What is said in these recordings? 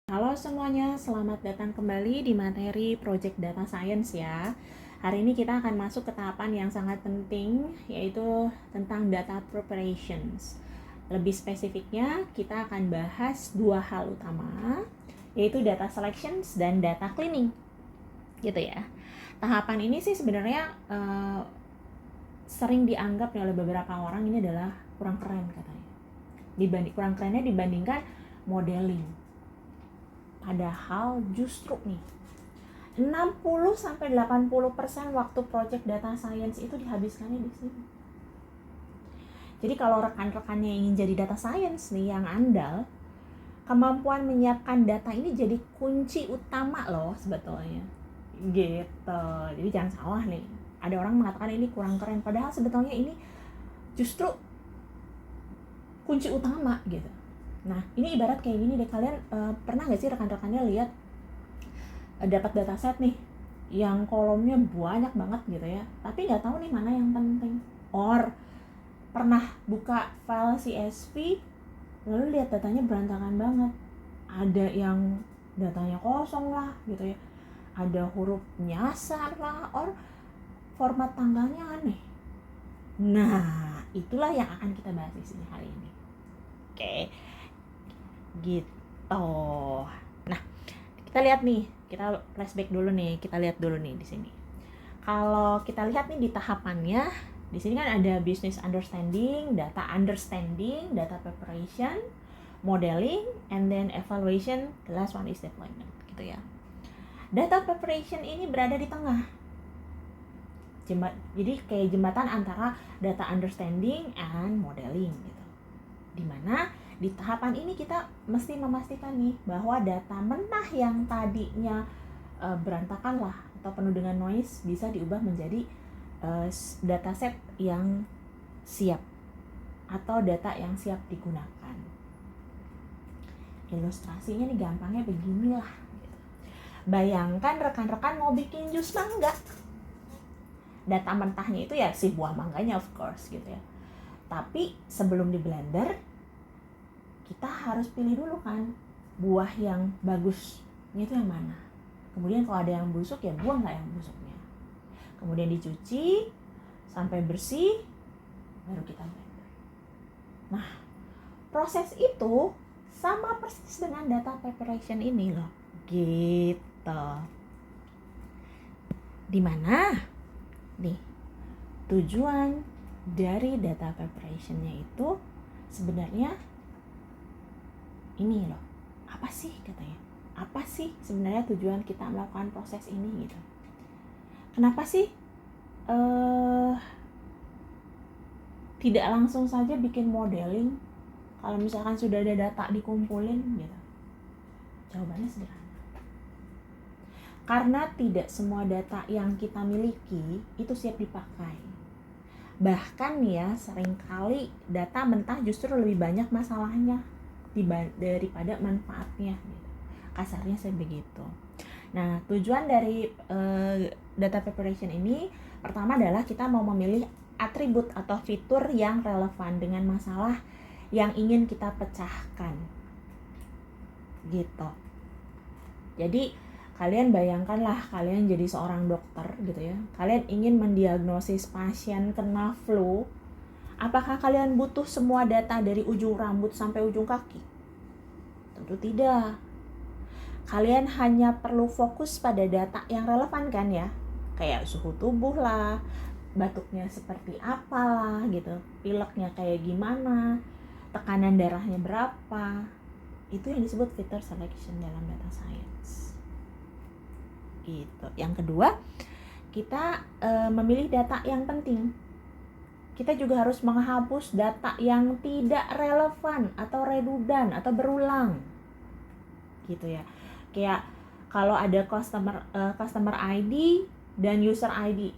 Halo semuanya, selamat datang kembali di materi Project Data Science ya. Hari ini kita akan masuk ke tahapan yang sangat penting, yaitu tentang data preparations. Lebih spesifiknya, kita akan bahas dua hal utama, yaitu data selections dan data cleaning. Gitu ya. Tahapan ini sih sebenarnya sering dianggap oleh beberapa orang ini adalah kurang keren katanya. Kurang kerennya dibandingkan modeling. Padahal justru nih 60-80% waktu project data science itu dihabiskannya di sini. Jadi kalau rekan-rekannya ingin jadi data science nih yang andal, kemampuan menyiapkan data ini jadi kunci utama loh sebetulnya. Gitu. Jadi jangan salah nih. Ada orang mengatakan ini kurang keren, padahal sebetulnya ini justru kunci utama gitu. Nah, ini ibarat kayak gini deh, kalian pernah nggak sih rekan-rekannya lihat dapat dataset nih yang kolomnya banyak banget gitu ya, tapi nggak tahu nih mana yang penting. Or pernah buka file CSV lalu lihat datanya berantakan banget, ada yang datanya kosong lah gitu ya, ada huruf nyasar lah, or format tanggalnya aneh. Nah, itulah yang akan kita bahas di sini hari ini. Oke. Gitu. Nah, kita lihat nih, kita flashback dulu nih, kita lihat dulu nih di sini. Kalau kita lihat nih di tahapannya, di sini kan ada business understanding, data preparation, modeling, and then evaluation. The last one is deployment, gitu ya. Data preparation ini berada di tengah. Jadi kayak jembatan antara data understanding and modeling gitu. Dimana di tahapan ini kita mesti memastikan nih bahwa data mentah yang tadinya berantakan lah atau penuh dengan noise bisa diubah menjadi dataset yang siap atau data yang siap digunakan. Ilustrasinya nih gampangnya beginilah. Bayangkan rekan-rekan mau bikin jus mangga. Data mentahnya itu ya si buah mangganya of course gitu ya. Tapi sebelum di blender, kita harus pilih dulu kan buah yang bagusnya itu yang mana. Kemudian kalau ada yang busuk ya buang nggak yang busuknya. Kemudian dicuci sampai bersih, baru kita blender. Nah, proses itu sama persis dengan data preparation ini loh. Gitu. Dimana nih tujuan dari data preparationnya itu sebenarnya ini loh, apa sih katanya? Apa sih sebenarnya tujuan kita melakukan proses ini gitu? Kenapa sih tidak langsung saja bikin modeling kalau misalkan sudah ada data dikumpulin gitu? Jawabannya sederhana. Karena tidak semua data yang kita miliki itu siap dipakai. Bahkan ya seringkali data mentah justru lebih banyak masalahnya daripada manfaatnya gitu. Kasarnya saya begitu. Nah, tujuan dari data preparation ini pertama adalah kita mau memilih atribut atau fitur yang relevan dengan masalah yang ingin kita pecahkan. Gitu. Jadi kalian bayangkanlah kalian jadi seorang dokter gitu ya. Kalian ingin mendiagnosis pasien kena flu. Apakah kalian butuh semua data dari ujung rambut sampai ujung kaki? Tentu tidak. Kalian hanya perlu fokus pada data yang relevan kan ya. Kayak suhu tubuh lah, batuknya seperti apa lah gitu, pileknya kayak gimana, tekanan darahnya berapa. Itu yang disebut filter selection dalam data science. Gitu. Yang kedua, kita memilih data yang penting. Kita juga harus menghapus data yang tidak relevan atau redundant atau berulang. Gitu ya. Kayak kalau ada customer ID dan user ID,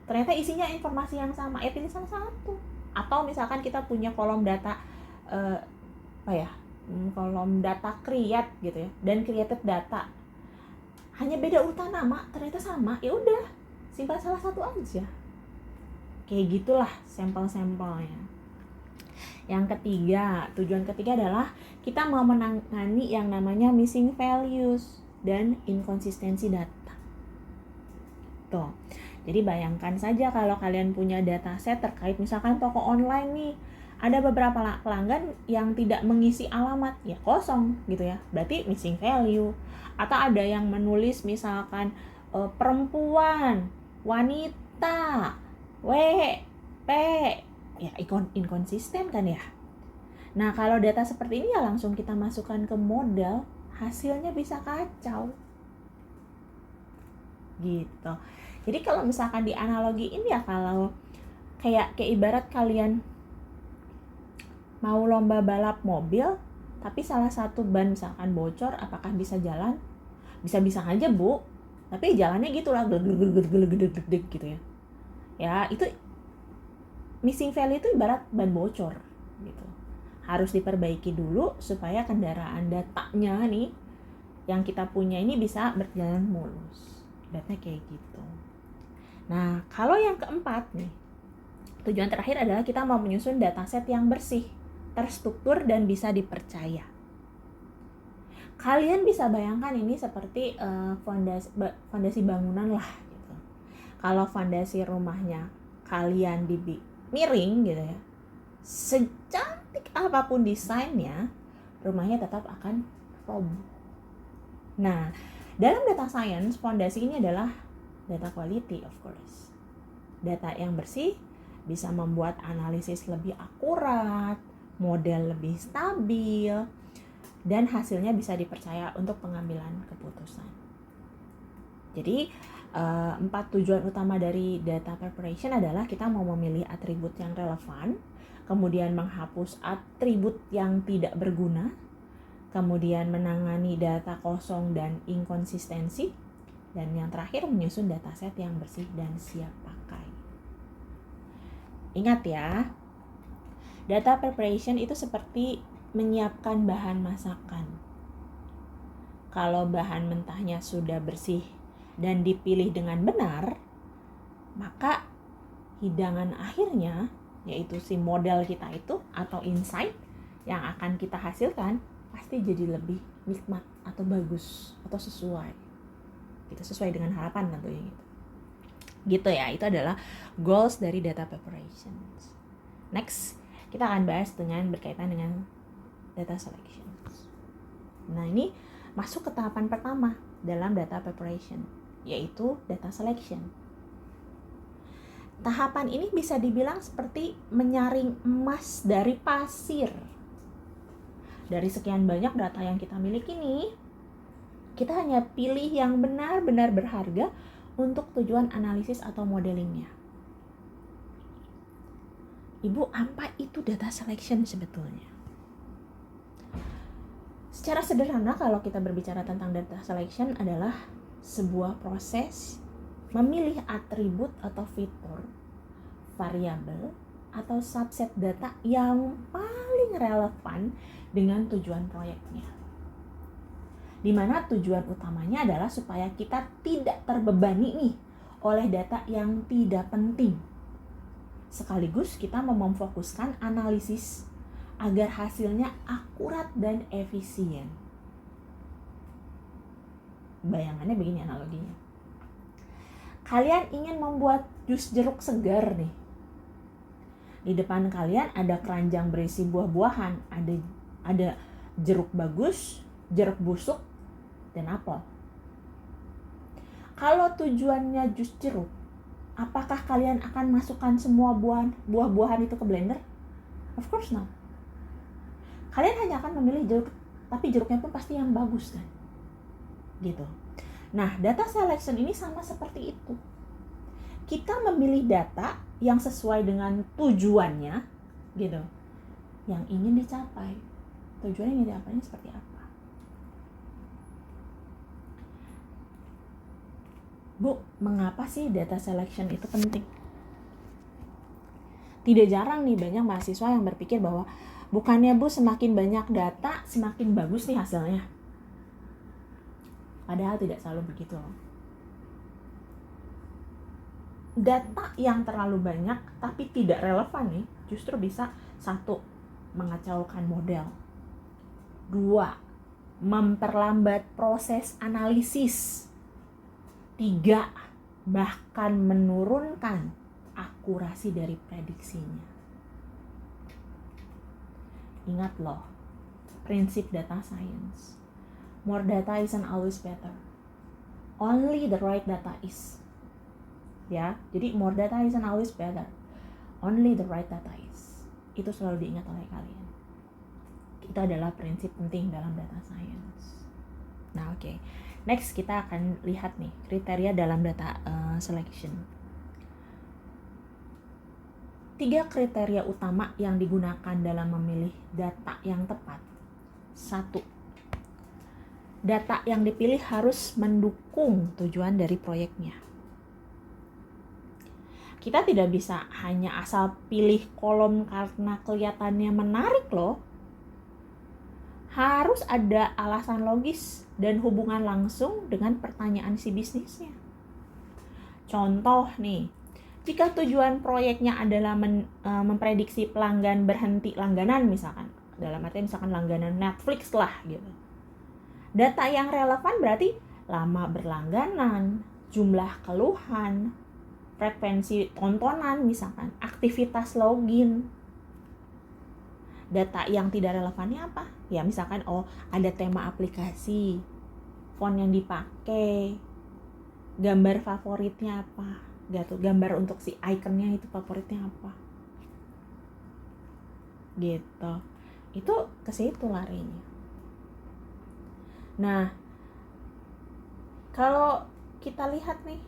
ternyata isinya informasi yang sama, ya pilih salah satu. Atau misalkan kita punya kolom data kolom data create gitu ya, dan created data hanya beda urutan nama, ternyata sama, ya udah simpan salah satu aja. Kayak gitulah sampel-sampelnya. Yang ketiga, tujuan ketiga adalah kita mau menangani yang namanya missing values dan inkonsistensi data. Tuh. Jadi bayangkan saja kalau kalian punya dataset terkait misalkan toko online nih, ada beberapa pelanggan yang tidak mengisi alamat, ya kosong gitu ya, berarti missing value. Atau ada yang menulis misalkan perempuan, wanita, P, ya inkonsisten kan ya. Nah kalau data seperti ini ya langsung kita masukkan ke model, hasilnya bisa kacau gitu. Jadi kalau misalkan dianalogiin ya kalau kayak ibarat kalian mau lomba balap mobil tapi salah satu ban misalkan bocor, apakah bisa jalan? Bisa-bisa aja Bu, tapi jalannya gitulah geleg gitu ya. Ya itu missing value itu ibarat ban bocor gitu. Harus diperbaiki dulu supaya kendaraan datanya nih yang kita punya ini bisa berjalan mulus. Ibaratnya kayak gitu. Nah, kalau yang keempat nih, tujuan terakhir adalah kita mau menyusun dataset yang bersih, terstruktur, dan bisa dipercaya. Kalian bisa bayangkan ini seperti fondasi bangunan lah gitu. Kalau fondasi rumahnya kalian miring gitu ya, secantik apapun desainnya, rumahnya tetap akan roboh. Nah, dalam data science, fondasi ini adalah data quality of course. Data yang bersih bisa membuat analisis lebih akurat, model lebih stabil, dan hasilnya bisa dipercaya untuk pengambilan keputusan. Jadi 4 tujuan utama dari data preparation adalah kita mau memilih atribut yang relevan, kemudian menghapus atribut yang tidak berguna, kemudian menangani data kosong dan inkonsistensi, dan yang terakhir menyusun dataset yang bersih dan siap pakai. Ingat ya, data preparation itu seperti menyiapkan bahan masakan. Kalau bahan mentahnya sudah bersih dan dipilih dengan benar, maka hidangan akhirnya, yaitu si model kita itu atau insight yang akan kita hasilkan, pasti jadi lebih nikmat atau bagus atau sesuai. Kita sesuai dengan harapan tentunya gitu ya. Itu adalah goals dari data preparation. Next, kita akan bahas berkaitan dengan data selection. Nah, ini masuk ke tahapan pertama dalam data preparation, yaitu data selection. Tahapan ini bisa dibilang seperti menyaring emas dari pasir. Dari sekian banyak data yang kita miliki nih, kita hanya pilih yang benar-benar berharga untuk tujuan analisis atau modelingnya. Ibu, apa itu data selection sebetulnya? Secara sederhana kalau kita berbicara tentang data selection adalah sebuah proses memilih atribut atau fitur, variabel, atau subset data yang paling relevan dengan tujuan proyeknya. Di mana tujuan utamanya adalah supaya kita tidak terbebani nih oleh data yang tidak penting. Sekaligus kita memfokuskan analisis agar hasilnya akurat dan efisien. Bayangannya begini analoginya. Kalian ingin membuat jus jeruk segar nih. Di depan kalian ada keranjang berisi buah-buahan, ada jeruk bagus, jeruk busuk, dan apel. Kalau tujuannya jus jeruk, apakah kalian akan masukkan semua buah-buahan itu ke blender? Of course not. Kalian hanya akan memilih jeruk, tapi jeruknya pun pasti yang bagus kan? Gitu. Nah, data selection ini sama seperti itu. Kita memilih data yang sesuai dengan tujuannya, gitu, yang ingin dicapai. Tujuannya ingin dicapai seperti apa? Bu, mengapa sih data selection itu penting? Tidak jarang nih banyak mahasiswa yang berpikir bahwa bukannya Bu semakin banyak data semakin bagus nih hasilnya. Padahal tidak selalu begitu loh. Data yang terlalu banyak tapi tidak relevan nih justru bisa 1. Mengacaukan model. 2. Memperlambat proses analisis. 3. Bahkan menurunkan akurasi dari prediksinya. Ingat loh, prinsip data science. More data isn't always better. Only the right data is. Ya, jadi more data isn't always better. Only the right data is. Itu selalu diingat oleh kalian. Itu adalah prinsip penting dalam data science. Nah, oke. Next kita akan lihat nih kriteria dalam data selection. 3 kriteria utama yang digunakan dalam memilih data yang tepat. 1. Data yang dipilih harus mendukung tujuan dari proyeknya. Kita tidak bisa hanya asal pilih kolom karena kelihatannya menarik loh. Harus ada alasan logis dan hubungan langsung dengan pertanyaan si bisnisnya. Contoh nih, jika tujuan proyeknya adalah memprediksi pelanggan berhenti langganan misalkan, dalam arti misalkan langganan Netflix lah gitu. Data yang relevan berarti lama berlangganan, jumlah keluhan, frekuensi tontonan misalkan, aktivitas login. Data yang tidak relevannya apa? Ya misalkan ada tema aplikasi, font yang dipakai, gambar favoritnya apa, gitu. Gambar untuk si ikonnya itu favoritnya apa, gitu. Itu ke situ larinya. Nah, kalau kita lihat nih,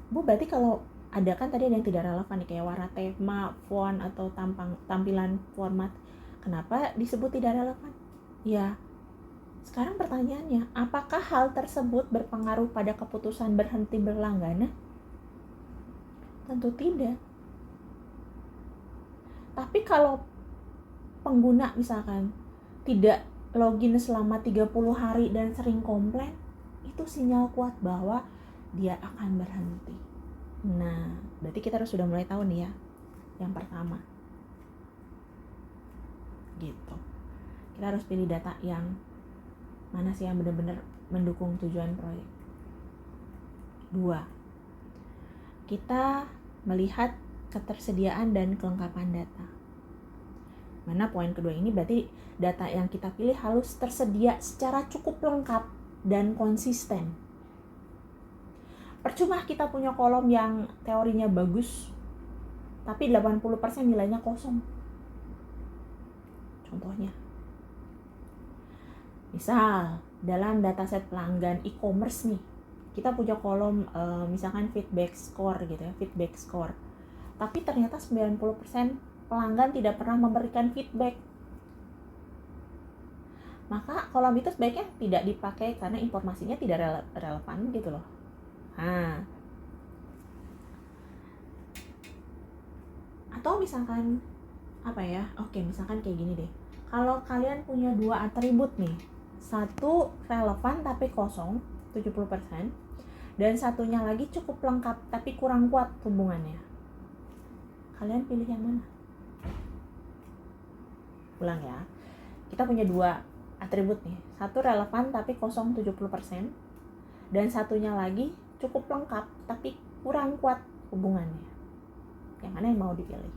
Bu, berarti kalau ada kan tadi ada yang tidak relevan nih, kayak warna tema, font, atau tampilan format. Kenapa disebut tidak relevan? Ya, sekarang pertanyaannya, apakah hal tersebut berpengaruh pada keputusan berhenti berlangganan? Tentu tidak. Tapi kalau pengguna misalkan tidak login selama 30 hari dan sering komplain, itu sinyal kuat bahwa dia akan berhenti. Nah, berarti kita sudah mulai tahu nih ya, yang pertama. Gitu. Kita harus pilih data yang mana sih yang benar-benar mendukung tujuan proyek. 2. Kita melihat ketersediaan dan kelengkapan data. Mana poin kedua ini berarti data yang kita pilih harus tersedia secara cukup lengkap dan konsisten. Percuma kita punya kolom yang teorinya bagus, tapi 80% nilainya kosong. Contohnya, misal dalam dataset pelanggan e-commerce nih, kita punya kolom misalkan feedback score gitu ya, feedback score. Tapi ternyata 90% pelanggan tidak pernah memberikan feedback. Maka kolom itu sebaiknya tidak dipakai karena informasinya tidak relevan gitu loh. Nah, atau misalkan apa ya? Oke, misalkan kayak gini deh. Kalau kalian punya 2 atribut nih, satu relevan tapi kosong 70%, dan satunya lagi cukup lengkap tapi kurang kuat hubungannya. Kalian pilih yang mana? Ulang ya. Kita punya 2 atribut nih. Satu relevan tapi kosong 70%, dan satunya lagi cukup lengkap tapi kurang kuat hubungannya. Yang mana yang mau dipilih?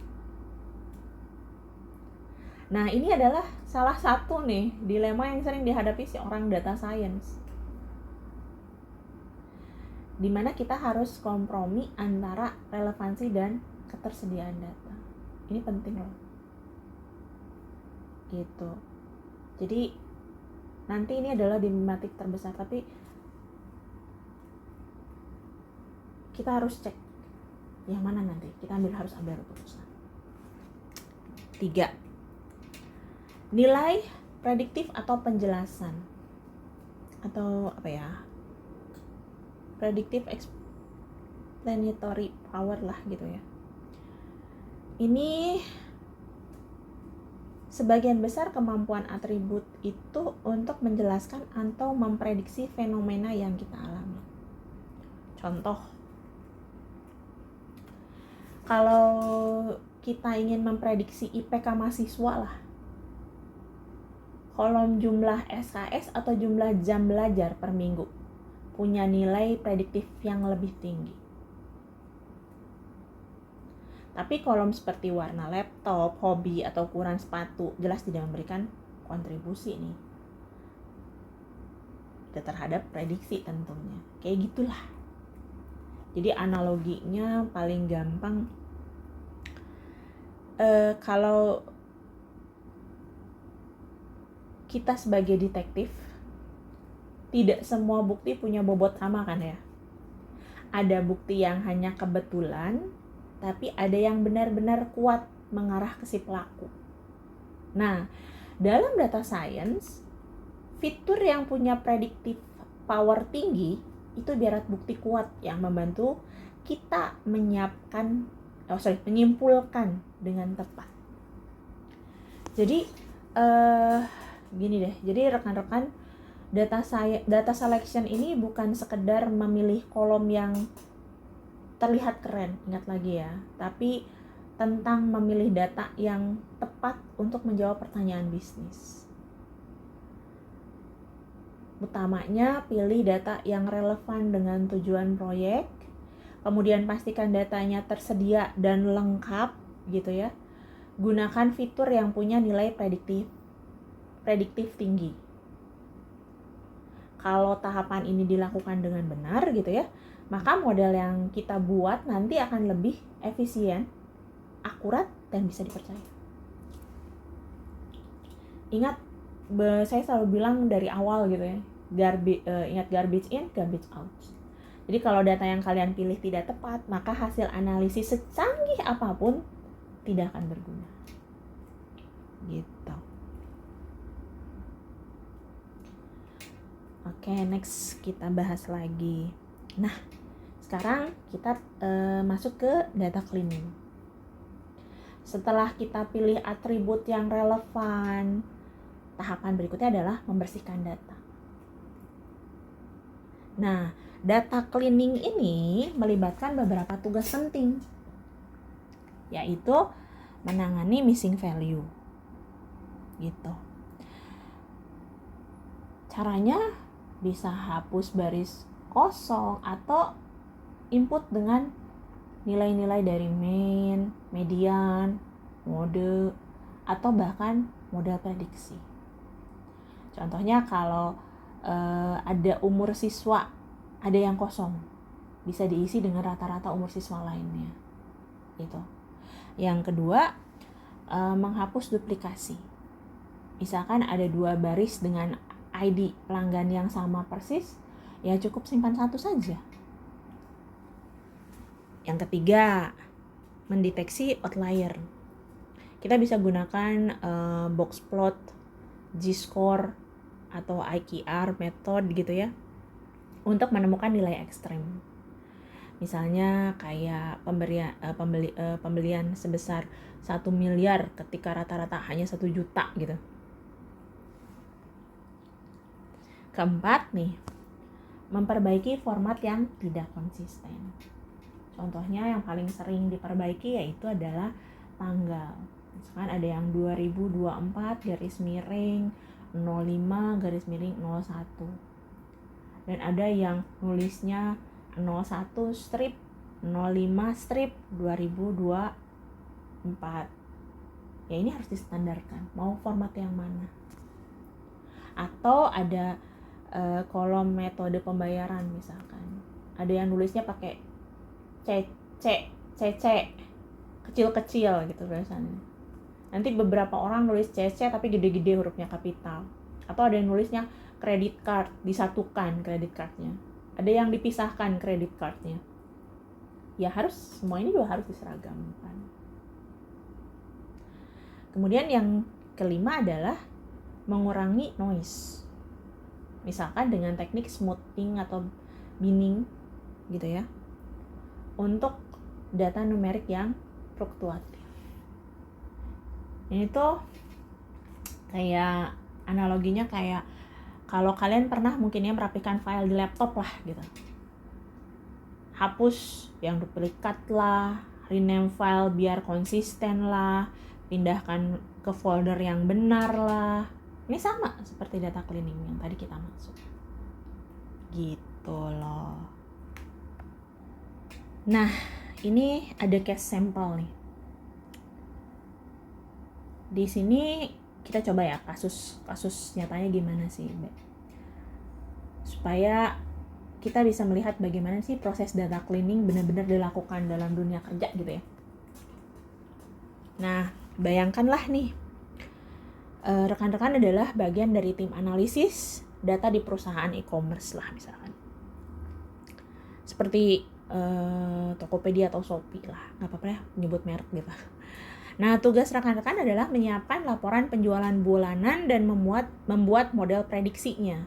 Nah, ini adalah salah satu nih dilema yang sering dihadapi si orang data science. Dimana kita harus kompromi antara relevansi dan ketersediaan data. Ini penting loh. Gitu. Jadi nanti ini adalah dilematik terbesar, tapi kita harus cek yang mana nanti. Kita harus ambil keputusan. 3. Nilai prediktif atau penjelasan. Atau apa ya? Predictive explanatory power lah gitu ya. Ini sebagian besar kemampuan atribut itu untuk menjelaskan atau memprediksi fenomena yang kita alami. Contoh, kalau kita ingin memprediksi IPK mahasiswa lah, kolom jumlah SKS atau jumlah jam belajar per minggu punya nilai prediktif yang lebih tinggi. Tapi kolom seperti warna laptop, hobi, atau ukuran sepatu jelas tidak memberikan kontribusi nih terhadap prediksi tentunya. Kayak gitulah. Jadi analoginya paling gampang, kalau kita sebagai detektif, tidak semua bukti punya bobot sama kan ya. Ada bukti yang hanya kebetulan, tapi ada yang benar-benar kuat mengarah ke si pelaku. Nah, dalam data science, fitur yang punya predictive power tinggi itu biarat bukti kuat yang membantu kita menyimpulkan dengan tepat. Jadi gini deh, jadi rekan-rekan, data selection ini bukan sekedar memilih kolom yang terlihat keren, ingat lagi ya, tapi tentang memilih data yang tepat untuk menjawab pertanyaan bisnis. Utamanya pilih data yang relevan dengan tujuan proyek, kemudian pastikan datanya tersedia dan lengkap gitu ya. Gunakan fitur yang punya nilai prediktif tinggi. Kalau tahapan ini dilakukan dengan benar gitu ya, maka model yang kita buat nanti akan lebih efisien, akurat, dan bisa dipercaya. Ingat, saya selalu bilang dari awal gitu ya, ingat garbage in, garbage out. Jadi kalau data yang kalian pilih tidak tepat, maka hasil analisis secanggih apapun tidak akan berguna. Gitu. Oke, next kita bahas lagi. Nah, sekarang kita masuk ke data cleaning. Setelah kita pilih atribut yang relevan, tahapan berikutnya adalah membersihkan data. Nah, data cleaning ini melibatkan beberapa tugas penting, yaitu menangani missing value. Gitu. Caranya bisa hapus baris kosong atau input dengan nilai-nilai dari main, median, mode, atau bahkan model prediksi. Contohnya kalau ada umur siswa, ada yang kosong, bisa diisi dengan rata-rata umur siswa lainnya. Gitu. Yang kedua, menghapus duplikasi. Misalkan ada 2 baris dengan ID pelanggan yang sama persis, ya cukup simpan 1 saja. Yang ketiga, mendeteksi outlier. Kita bisa gunakan boxplot, G-score, atau IKR method gitu ya, untuk menemukan nilai ekstrem. Misalnya kayak pembelian sebesar 1 miliar ketika rata-rata hanya 1 juta gitu. Keempat nih, memperbaiki format yang tidak konsisten. Contohnya yang paling sering diperbaiki yaitu adalah tanggal. Misalkan ada yang 2024-05-01 dan ada yang nulisnya 01 strip 05 strip 2024. Ya ini harus distandarkan, mau format yang mana. Atau ada kolom metode pembayaran misalkan. Ada yang nulisnya pakai CC kecil-kecil gitu biasanya. Nanti beberapa orang nulis CC tapi gede-gede hurufnya kapital. Atau ada yang nulisnya credit card, disatukan credit cardnya. Ada yang dipisahkan credit cardnya. Ya harus, semua ini juga harus diseragamkan. Kemudian yang kelima adalah mengurangi noise. Misalkan dengan teknik smoothing atau binning gitu ya. Untuk data numerik yang fluktuatif. Ini tuh kayak analoginya kayak kalau kalian pernah mungkin ya merapikan file di laptop lah gitu. Hapus yang duplikat lah, rename file biar konsisten lah, pindahkan ke folder yang benar lah. Ini sama seperti data cleaning yang tadi kita maksud. Gitu loh. Nah, ini ada case sampel nih. Di sini kita coba ya kasus nyatanya gimana sih, Mbak. Supaya kita bisa melihat bagaimana sih proses data cleaning benar-benar dilakukan dalam dunia kerja gitu ya. Nah, bayangkanlah nih, rekan-rekan adalah bagian dari tim analisis data di perusahaan e-commerce lah misalkan. Seperti Tokopedia atau Shopee lah, nggak apa-apa ya menyebut merek gitu. Nah, tugas rekan-rekan adalah menyiapkan laporan penjualan bulanan dan membuat model prediksinya.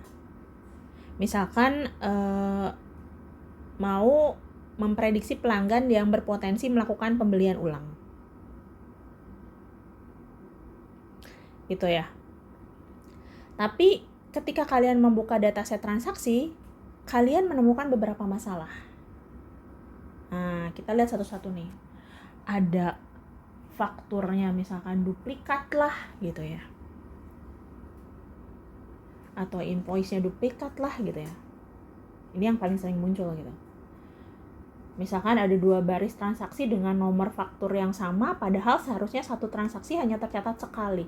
Misalkan mau memprediksi pelanggan yang berpotensi melakukan pembelian ulang. Gitu ya. Tapi ketika kalian membuka dataset transaksi, kalian menemukan beberapa masalah. Nah, kita lihat satu-satu nih. Ada fakturnya misalkan duplikat lah gitu ya. Atau invoice-nya duplikat lah gitu ya. Ini yang paling sering muncul gitu. Misalkan ada 2 baris transaksi dengan nomor faktur yang sama, padahal seharusnya satu transaksi hanya tercatat sekali.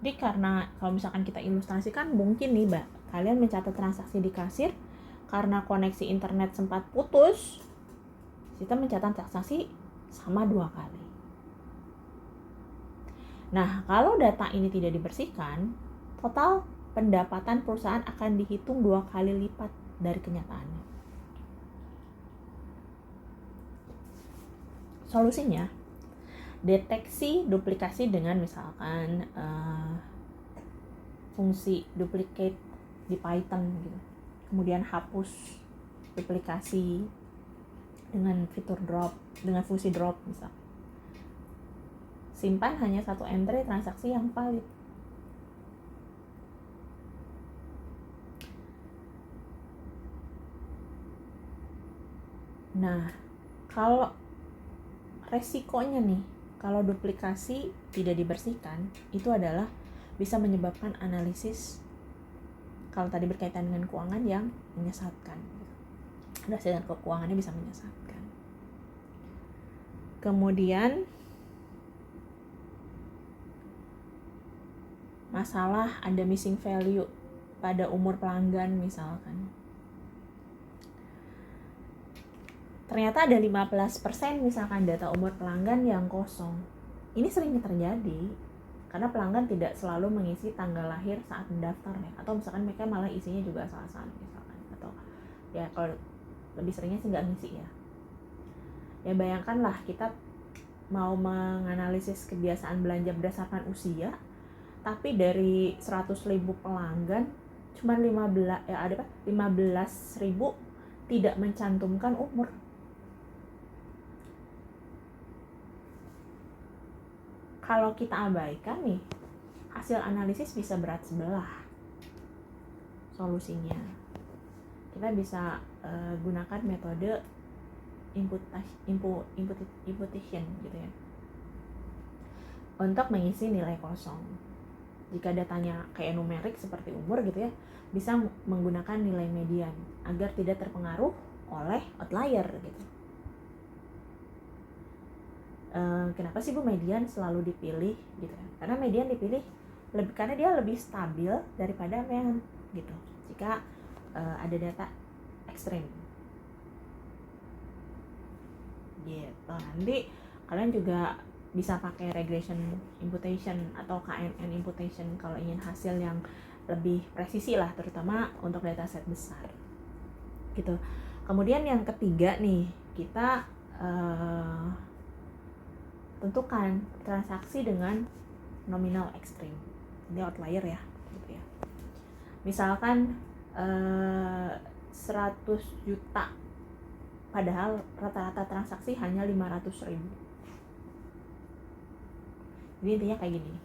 Jadi karena kalau misalkan kita ilustrasikan, mungkin nih Mbak, kalian mencatat transaksi di kasir, karena koneksi internet sempat putus, kita mencatat transaksi sama 2 kali. Nah, kalau data ini tidak dibersihkan, total pendapatan perusahaan akan dihitung 2 kali lipat dari kenyataannya. Solusinya, deteksi duplikasi dengan misalkan fungsi duplicate di Python gitu. Kemudian hapus duplikasi dengan fitur drop, dengan fungsi drop misalkan. Simpan hanya satu entry transaksi yang valid. Nah, kalau resikonya nih, kalau duplikasi tidak dibersihkan, itu adalah bisa menyebabkan analisis, kalau tadi berkaitan dengan keuangan, yang menyesatkan. Dasar keuangannya bisa menyesatkan. Kemudian masalah ada missing value pada umur pelanggan misalkan. Ternyata ada 15% misalkan data umur pelanggan yang kosong. Ini sering terjadi karena pelanggan tidak selalu mengisi tanggal lahir saat mendaftar ya. Atau misalkan mereka malah isinya juga salah-salah misalkan. Atau ya kalau lebih seringnya sih nggak ngisi ya. Ya bayangkanlah kita mau menganalisis kebiasaan belanja berdasarkan usia, tapi dari 100.000 pelanggan cuma 15.000 tidak mencantumkan umur. Kalau kita abaikan nih, hasil analisis bisa berat sebelah. Solusinya, kita bisa gunakan metode imputation gitu ya, untuk mengisi nilai kosong. Jika datanya kayak numerik seperti umur gitu ya, bisa menggunakan nilai median agar tidak terpengaruh oleh outlier gitu. Kenapa sih Bu median selalu dipilih gitu ya? Karena median dipilih karena dia lebih stabil daripada mean gitu. Jika ada data ekstrim. Gitu. Nanti kalian juga bisa pakai regression imputation atau KNN imputation kalau ingin hasil yang lebih presisi lah, terutama untuk dataset besar. Gitu. Kemudian yang ketiga nih, kita tentukan transaksi dengan nominal ekstrim. Ini outlier ya, gitu ya. Misalkan 100 juta, padahal rata-rata transaksi hanya 500.000. Jadi intinya kayak gini.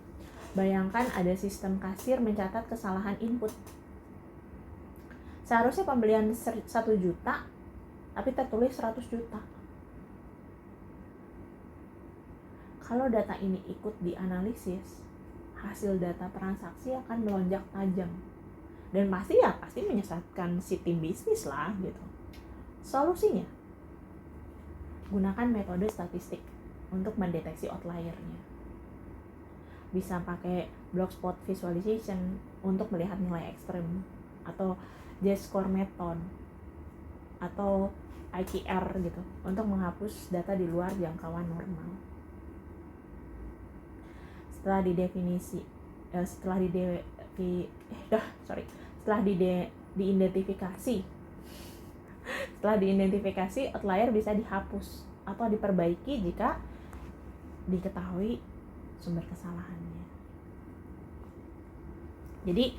Bayangkan ada sistem kasir mencatat kesalahan input. Seharusnya pembelian 1 juta tapi tertulis 100 juta. Kalau data ini ikut dianalisis, hasil data transaksi akan melonjak tajam. Dan pasti menyesatkan si tim bisnis lah gitu. Solusinya, gunakan metode statistik untuk mendeteksi outlier-nya. Bisa pakai block spot visualization untuk melihat nilai ekstrem, atau Z-score method, atau IKR gitu, untuk menghapus data di luar jangkauan normal. Setelah diidentifikasi, outlier bisa dihapus atau diperbaiki jika diketahui sumber kesalahannya. Jadi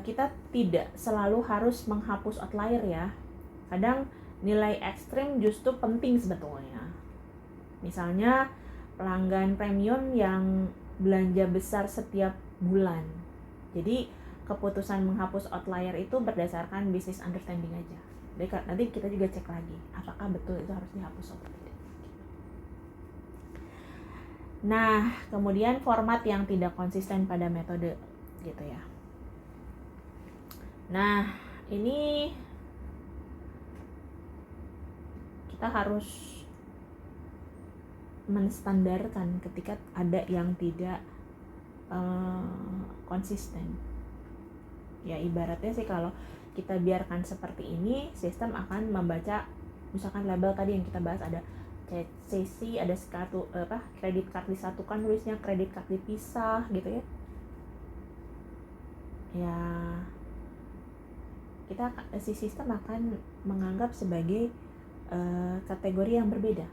kita tidak selalu harus menghapus outlier ya. Kadang nilai ekstrim justru penting sebetulnya. Misalnya pelanggan premium yang belanja besar setiap bulan. Jadi keputusan menghapus outlier itu berdasarkan business understanding aja. Jadi nanti kita juga cek lagi apakah betul itu harus dihapus atau tidak. Nah, kemudian format yang tidak konsisten pada metode gitu ya. Nah, ini kita harus menstandarkan ketika ada yang tidak konsisten. Ya ibaratnya sih kalau kita biarkan seperti ini, sistem akan membaca misalkan label tadi yang kita bahas ada CC, ada kartu kredit card disatukan tulisnya, kredit card dipisah gitu ya. Ya si sistem akan menganggap sebagai kategori yang berbeda.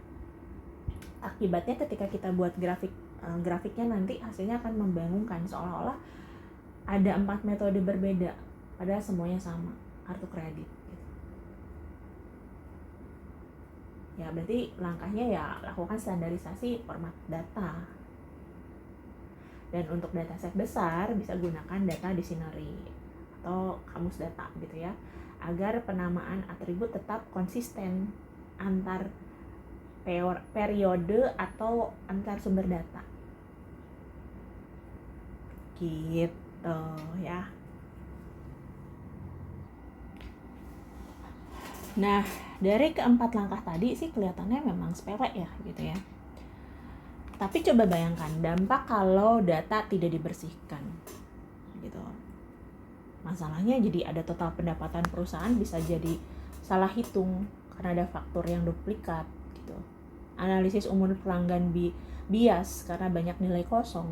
Akibatnya ketika kita buat grafiknya nanti hasilnya akan membingungkan, seolah-olah ada 4 metode berbeda padahal semuanya sama, kartu kredit gitu. Ya berarti langkahnya ya lakukan standarisasi format data. Dan untuk dataset besar bisa gunakan data dictionary atau kamus data gitu ya, agar penamaan atribut tetap konsisten antar periode atau antar sumber data gitu ya. Nah, dari keempat langkah tadi sih kelihatannya memang sepele ya gitu ya. Tapi coba bayangkan dampak kalau data tidak dibersihkan gitu. Masalahnya jadi ada total pendapatan perusahaan bisa jadi salah hitung karena ada faktur yang duplikat gitu. Analisis umur pelanggan bias karena banyak nilai kosong.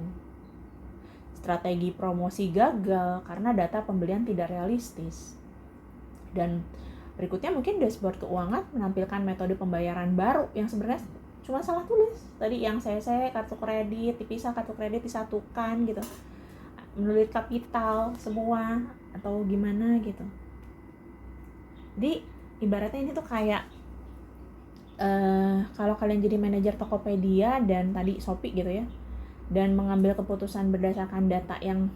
Strategi promosi gagal karena data pembelian tidak realistis. Dan berikutnya mungkin dashboard keuangan menampilkan metode pembayaran baru yang sebenarnya cuma salah tulis. Tadi yang CC, kartu kredit dipisah, kartu kredit disatukan gitu. Menulis kapital semua atau gimana gitu. Jadi ibaratnya ini tuh kayak kalau kalian jadi manajer Tokopedia dan tadi Shopee gitu ya, dan mengambil keputusan berdasarkan data yang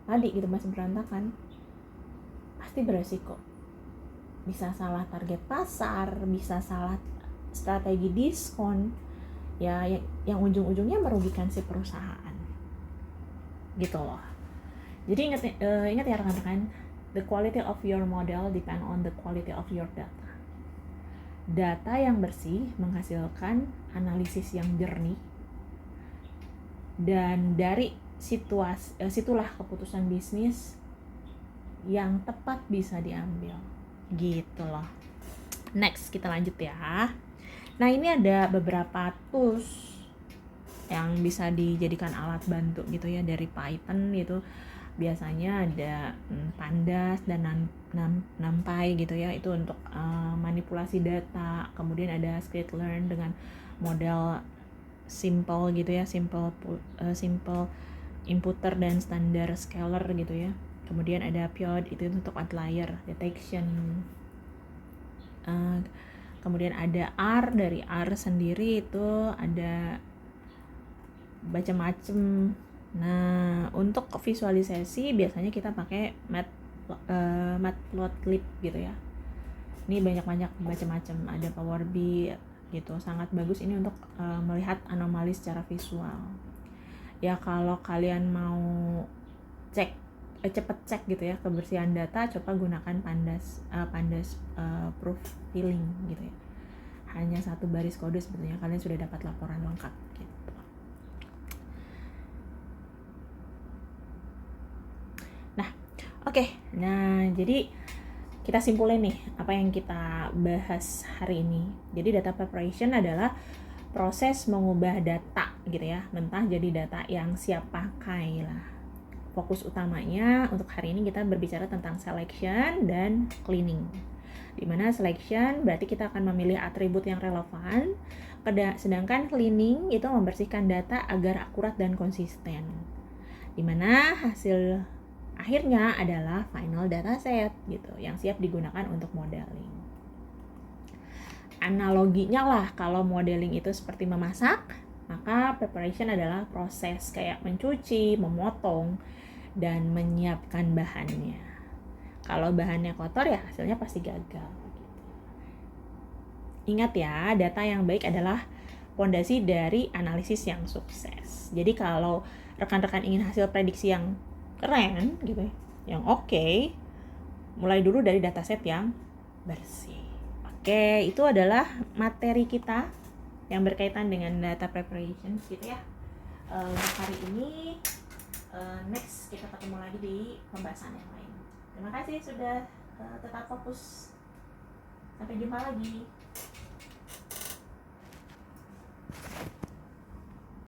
tadi gitu masih berantakan, pasti beresiko. Bisa salah target pasar, bisa salah strategi diskon, ya yang ujung-ujungnya merugikan si perusahaan, gitu loh. Jadi ingat ya rekan-rekan, the quality of your model depend on the quality of your data. Data yang bersih menghasilkan analisis yang jernih, dan dari situlah keputusan bisnis yang tepat bisa diambil gitu loh. Next kita lanjut ya. Nah ini ada beberapa tools yang bisa dijadikan alat bantu gitu ya dari Python gitu. Biasanya ada Pandas dan NumPy gitu ya, itu untuk manipulasi data. Kemudian ada Scikit-learn dengan model simple gitu ya, simple inputter dan standar scalar gitu ya. Kemudian ada Pyod, itu untuk outlier detection. Kemudian ada R, dari R sendiri itu ada macam-macam. Nah, untuk visualisasi biasanya kita pakai Matplotlib gitu ya. Ini banyak-banyak macam-macam, ada Power BI gitu. Sangat bagus ini untuk melihat anomali secara visual. Ya kalau kalian mau cepet cek gitu ya kebersihan data, coba gunakan Pandas Profiling gitu ya. Hanya 1 baris kode sebetulnya kalian sudah dapat laporan lengkap gitu. Nah, oke. Nah, jadi kita simpulin nih apa yang kita bahas hari ini. Jadi data preparation adalah proses mengubah data gitu ya, mentah jadi data yang siap pakai lah. Fokus utamanya untuk hari ini kita berbicara tentang selection dan cleaning. Dimana selection berarti kita akan memilih atribut yang relevan, sedangkan cleaning itu membersihkan data agar akurat dan konsisten. Dimana hasil akhirnya adalah final dataset gitu yang siap digunakan untuk modeling. Analoginya lah, kalau modeling itu seperti memasak, maka preparation adalah proses kayak mencuci, memotong, dan menyiapkan bahannya. Kalau bahannya kotor ya hasilnya pasti gagal. Ingat ya, data yang baik adalah fondasi dari analisis yang sukses. Jadi kalau rekan-rekan ingin hasil prediksi yang keren gitu, yang oke, mulai dulu dari dataset yang bersih. Oke, itu adalah materi kita yang berkaitan dengan data preparation gitu ya. Untuk hari ini, next kita ketemu lagi di pembahasan yang lain. Terima kasih sudah tetap fokus. Sampai jumpa lagi.